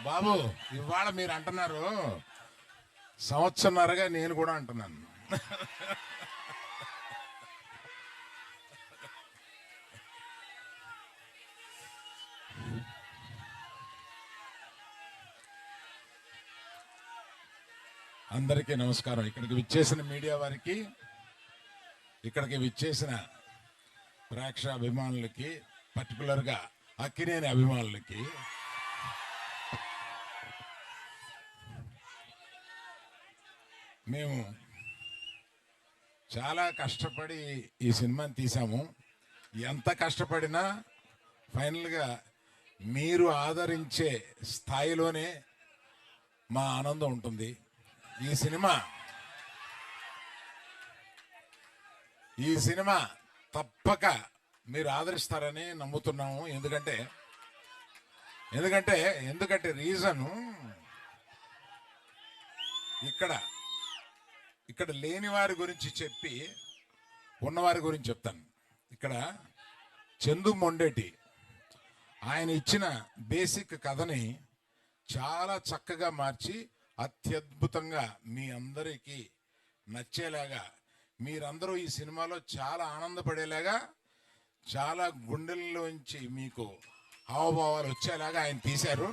బాబు ఇవాళ మీరు అంటున్నారు, సంవత్సరంన్నరగా నేను కూడా అంటున్నాను. అందరికీ నమస్కారం. ఇక్కడికి విచ్చేసిన మీడియా వారికి, ఇక్కడికి విచ్చేసిన ప్రేక్ష అభిమానులకి, పర్టికులర్గా అక్కినేని అభిమానులకి మేము చాలా కష్టపడి ఈ సినిమాని తీసాము. ఎంత కష్టపడినా ఫైనల్గా మీరు ఆదరించే స్థాయిలోనే మా ఆనందం ఉంటుంది. ఈ సినిమా తప్పక మీరు ఆదరిస్తారని నమ్ముతున్నాము. ఎందుకంటే రీజను ఇక్కడ లేని వారి గురించి చెప్పి ఉన్నవారి గురించి చెప్తాను. ఇక్కడ చందు మొండేటి ఆయన ఇచ్చిన బేసిక్ కథని చాలా చక్కగా మార్చి అత్యద్భుతంగా మీ అందరికీ నచ్చేలాగా, మీరందరూ ఈ సినిమాలో చాలా ఆనందపడేలాగా, చాలా గుండెల్లోంచి మీకు హావభావాలు వచ్చేలాగా ఆయన తీశారు.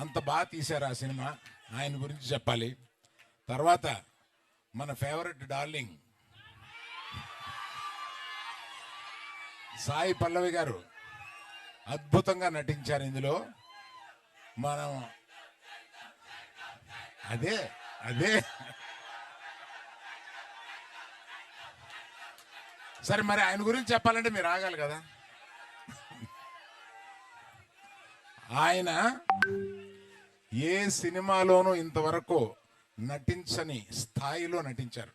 అంత బాగా తీశారు ఆ సినిమా. ఆయన గురించి చెప్పాలి. తర్వాత మన ఫేవరెట్ డార్లింగ్ సాయి పల్లవి గారు అద్భుతంగా నటించారు ఇందులో. మనం అదే సరే, మరి ఆయన గురించి చెప్పాలంటే మీరు ఆగాలి కదా. ఆయన ఏ సినిమాలోనూ ఇంతవరకు నటించని స్థాయిలో నటించారు.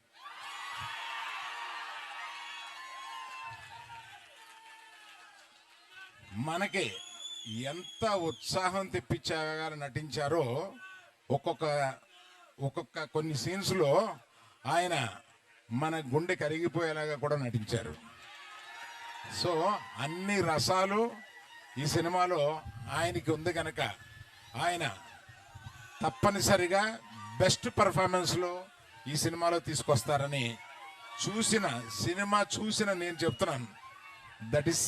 మనకి ఎంత ఉత్సాహం తెప్పించగా నటించారో, ఒక్కొక్క కొన్ని సీన్స్లో ఆయన మన గుండె కరిగిపోయేలాగా కూడా నటించారు. సో అన్ని రసాలు ఈ సినిమాలో ఆయనకి ఉంది కనుక ఆయన తప్పనిసరిగా బెస్ట్ పర్ఫార్మెన్స్లో ఈ సినిమాలో తీసుకొస్తారని చూసిన నేను చెప్తున్నాను. That is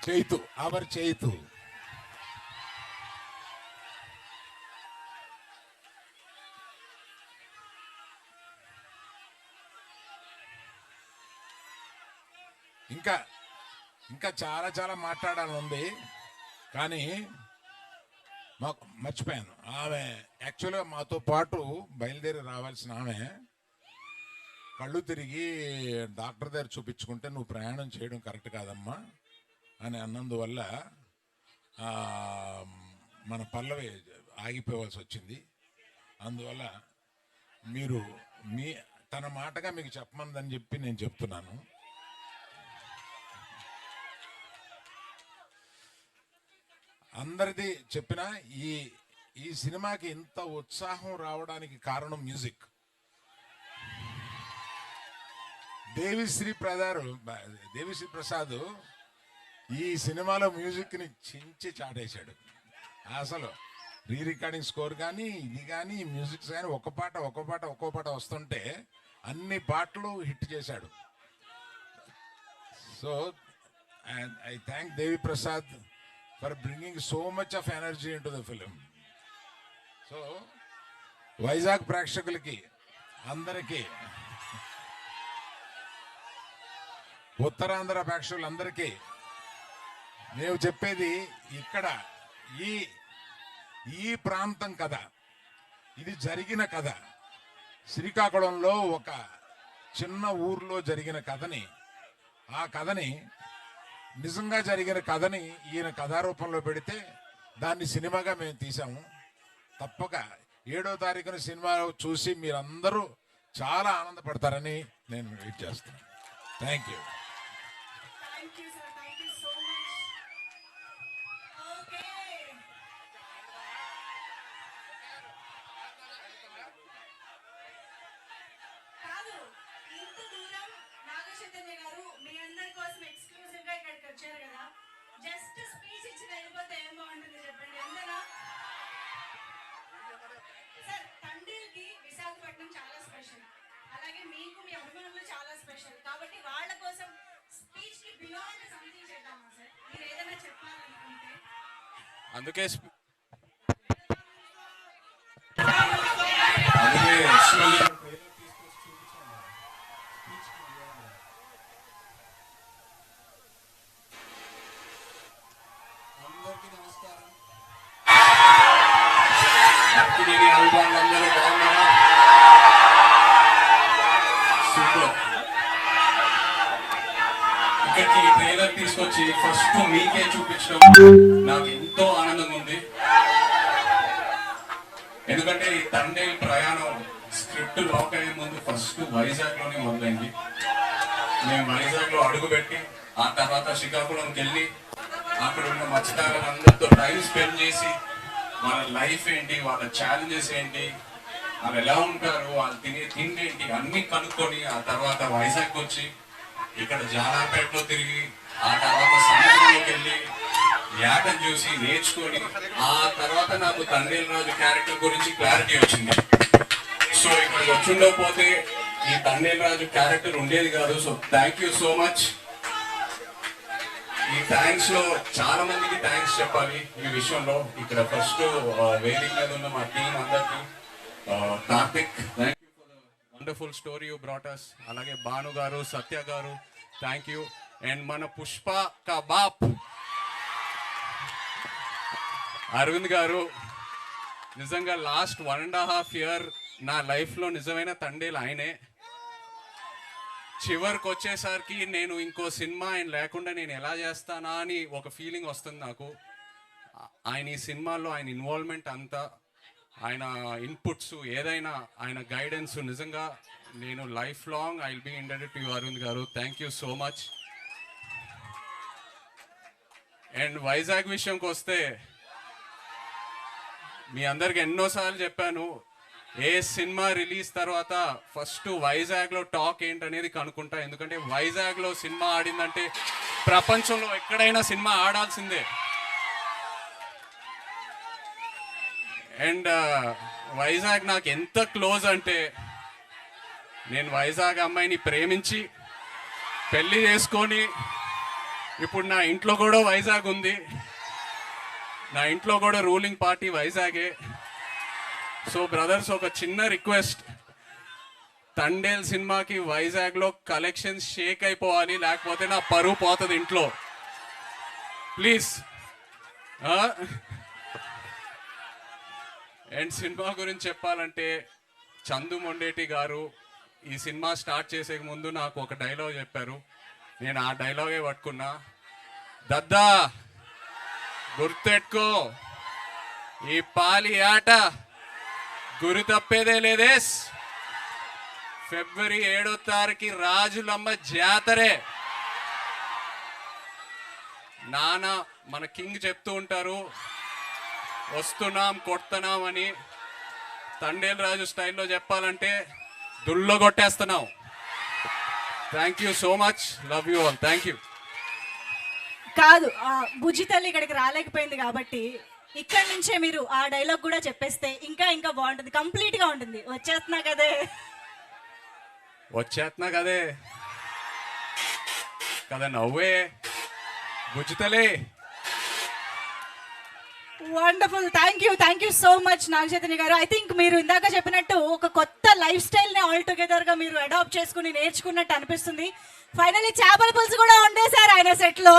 Chaitu, our Chaitu. ఇంకా చాలా చాలా మాట్లాడాలని ఉంది, కానీ మాకు మర్చిపోయాను. ఆమె యాక్చువల్గా మాతో పాటు బయలుదేరి రావాల్సిన ఆమె కళ్ళు తిరిగి డాక్టర్ దగ్గర చూపించుకుంటే నువ్వు ప్రయాణం చేయడం కరెక్ట్ కాదమ్మా అని అన్నందువల్ల మన పల్లవి ఆగిపోవాల్సి వచ్చింది. అందువల్ల మీరు తన మాటగా మీకు చెప్పమందని చెప్పి నేను చెప్తున్నాను. అందరిది చెప్పిన ఈ సినిమాకి ఇంత ఉత్సాహం రావడానికి కారణం మ్యూజిక్. దేవిశ్రీ ప్రసాద్ ఈ సినిమాలో మ్యూజిక్ని చించి చాటేశాడు. అసలు రికార్డింగ్ స్కోర్ కానీ ఇది కానీ మ్యూజిక్స్ కానీ ఒక్కో పాట వస్తుంటే అన్ని పాటలు హిట్ చేశాడు. So I thank Devi Prasad for bringing so much of energy into the film. So Vizag ప్రేక్షకులకి అందరికీ, ఉత్తరాంధ్ర ప్రేక్షకులందరికీ మేము చెప్పేది, ఇక్కడ ఈ ప్రాంతం కథ, ఇది జరిగిన కథ. శ్రీకాకుళంలో ఒక చిన్న ఊర్లో జరిగిన కథని, ఆ కథని నిజంగా జరిగిన కథని ఈయన కథారూపంలో పెడితే దాన్ని సినిమాగా మేము తీసాము. తప్పక 7వ తారీఖున సినిమా చూసి మీరందరూ చాలా ఆనందపడతారని నేను వెయిట్ చేస్తున్నాను. Thank you. జస్ట్ స్పీచ్ ఇచ్చి వెళ్ళిపోతే ఏం బాగుంటుంది చెప్పండి. అందుకే అందరికీ నమస్కారం. అభిమానులందరూ బాగున్నారా? సూపర్. ఇక్కడికి ట్రైలర్ తీసుకొచ్చి ఫస్ట్ మీకే చూపించడం నాకు ఎంతో ఆనందంగా ఉంది. ఎందుకంటే ఈ తండేల్ ప్రయాణం స్క్రిప్ట్ లాక్ అయ్యే ముందు ఫస్ట్ వైజాగ్ లోనే మొదలైంది. మేము వైజాగ్ లో అడుగుపెట్టి ఆ తర్వాత శ్రీకాకుళంకి వెళ్ళి అక్కడ ఉన్న మత్స్యకారులందరితో టైం స్పెండ్ చేసి వాళ్ళ లైఫ్ ఏంటి, వాళ్ళ ఛాలెంజెస్ ఏంటి, వాళ్ళు ఎలా ఉంటారు, వాళ్ళు తినే తిండి ఏంటి అన్ని కనుక్కొని ఆ తర్వాత వైజాగ్ వచ్చి ఇక్కడ జాలాపేటలో తిరిగి ఆ తర్వాత సముద్రంలోకి వెళ్ళి యాటను చూసి నేర్చుకొని ఆ తర్వాత నాకు తండేల్ రాజు క్యారెక్టర్ గురించి క్లారిటీ వచ్చింది. సో ఇక్కడికి వచ్చిండకపోతే ఈ తండేల్ రాజు క్యారెక్టర్ ఉండేది కాదు. So thank you so much. ఈ థ్యాంక్స్ లో చాలా మందికి థ్యాంక్స్ చెప్పాలి ఈ విషయంలో. ఇక్కడ ఫస్ట్ వేదిక మీద ఉన్న మా టీం అందరికి Karthik, thank you for the wonderful story you brought us. అలాగే భాను గారు, సత్య గారు, థ్యాంక్ యూ. అండ్ మన పుష్ప కా బాప్ అరవింద్ గారు, నిజంగా లాస్ట్ 1.5 year నా లైఫ్లో నిజమైన తండేలు ఆయనే. చివరికి వచ్చేసరికి నేను ఇంకో సినిమా ఆయన లేకుండా నేను ఎలా చేస్తానా అని ఒక ఫీలింగ్ వస్తుంది నాకు. ఆయన ఈ సినిమాలో ఆయన ఇన్వాల్వ్మెంట్ అంతా, ఆయన ఇన్పుట్స్ ఏదైనా, ఆయన గైడెన్స్, నిజంగా నేను lifelong I will be indebted to you Aravind గారు. Thank you so much. And Vizag విషయంకి వస్తే మీ అందరికి ఎన్నోసార్లు చెప్పాను, ఏ సినిమా రిలీజ్ తర్వాత ఫస్ట్ వైజాగ్లో టాక్ ఏంటనేది కనుక్కుంటా. ఎందుకంటే వైజాగ్లో సినిమా ఆడిందంటే ప్రపంచంలో ఎక్కడైనా సినిమా ఆడాల్సిందే. అండ్ వైజాగ్ నాకు ఎంత క్లోజ్ అంటే, నేను వైజాగ్ అమ్మాయిని ప్రేమించి పెళ్లి చేసుకొని ఇప్పుడు నా ఇంట్లో కూడా వైజాగ్ ఉంది. నా ఇంట్లో కూడా రూలింగ్ పార్టీ వైజాగే. సో బ్రదర్స్, ఒక చిన్న రిక్వెస్ట్, తండేల్ సినిమాకి వైజాగ్లో కలెక్షన్స్ షేక్ అయిపోవాలి, లేకపోతే నా పరువు పోతుంది ఇంట్లో. ప్లీజ్. అండ్ సినిమా గురించి చెప్పాలంటే, చందు మొండేటి గారు ఈ సినిమా స్టార్ట్ చేసే ముందు నాకు ఒక డైలాగ్ చెప్పారు. నేను ఆ డైలాగే పట్టుకున్నా. దద్దా గుర్తెట్టుకో, ఈ పాలి ఆట గురి తప్పేదే లేదేస్. February 7వ రాజులమ్మ జాతరే. నాన్న మన కింగ్ చెప్తూ ఉంటారు, వస్తున్నాం కొడుతున్నాం అని. తండేల్ రాజు స్టైల్లో చెప్పాలంటే దుల్లో కొట్టేస్తున్నాం. Thank you so much. Love you all. Thank you. కాదు, బుజ్జి తల్లి ఇక్కడికి రాలేకపోయింది కాబట్టి ఇక్కడ నుంచే మీరు ఆ డైలాగ్ కూడా చెప్పేస్తే ఇంకా ఇంకా బాగుంటుంది, కంప్లీట్ గా ఉంటుంది. వచ్చేస్తున్నా కదే కదా నవ్వే బుజ్జితలే. Wonderful. Thank you so much Naga Chaitanya గారు. ఐ థింక్ మీరు ఇందాక చెప్పినట్టు ఒక కొత్త లైఫ్ స్టైల్ ని ఆల్ టుగెదర్ గా మీరు అడాప్ట్ చేసుకుని నేర్చుకున్నట్టు అనిపిస్తుంది. ఫైనల్లీ చేపల పులుసు కూడా వండేశారు ఆయన సెట్ లో.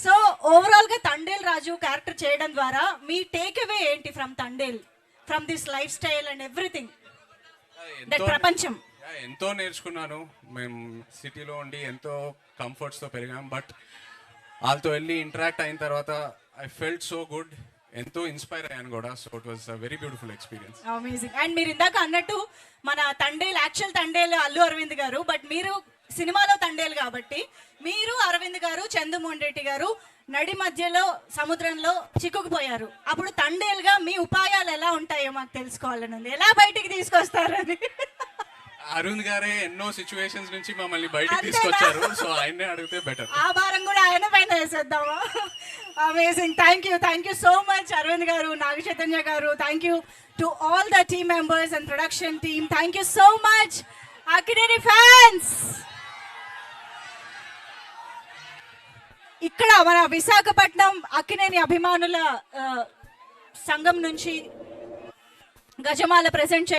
సో ఓవరాల్ గా తండేల్ రాజు క్యారెక్టర్ చేయడం ద్వారా మీ టేక్ అవే ఏంటి from Thandel, from this life style and everything, that ప్రపంచం? ఎంతో నేర్చుకున్నాను. మేము సిటీలో ఉండి ఎంతో కంఫర్ట్స్తో పెరిగాం. బట్ వాళ్ళతో వెళ్ళి ఇంటరాక్ట్ అయిన తర్వాత ఐ ఫెల్ట్ సో గుడ్. ఎంతో ఇన్స్పైర్ అయ్యాను కూడా. So it was a very beautiful experience. Amazing. And మీరు ఇందాక అన్నట్టు మన తండేల్, యాక్చువల్ తండేల్ అల్లు అరవింద్ గారు, బట్ మీరు సినిమాలో తండేల్ కాబట్టి మీరు అరవింద్ గారు, చందుమోహన్ రెడ్డి గారు నడి మధ్యలో సముద్రంలో చిక్కుకుపోయారు. అప్పుడు తండేల్గా మీ ఉపాయాలు ఎలా ఉంటాయో మాకు తెలుసుకోవాలని ఉంది. ఎలా బయటికి తీసుకొస్తారని. అరవింద్ గారే ఎన్నో సిచ్యువేషన్స్ నుంచి మమ్మల్ని బయటికి తీసుకొచ్చారు. సో ఆయన్నే అడిగితే బెటర్. ఆ భారం కూడా ఆయన పైన వేసేద్దామా? Amazing. Thank you so much Aravind గారు, నాగ చైతన్య గారు. Thank you to all the team members and production team. Thank you so much Akkineni fans. ఇక్కడ మన విశాఖపట్నం అక్కినేని అభిమానుల సంఘం నుంచి గజమాల ప్రెజెంట్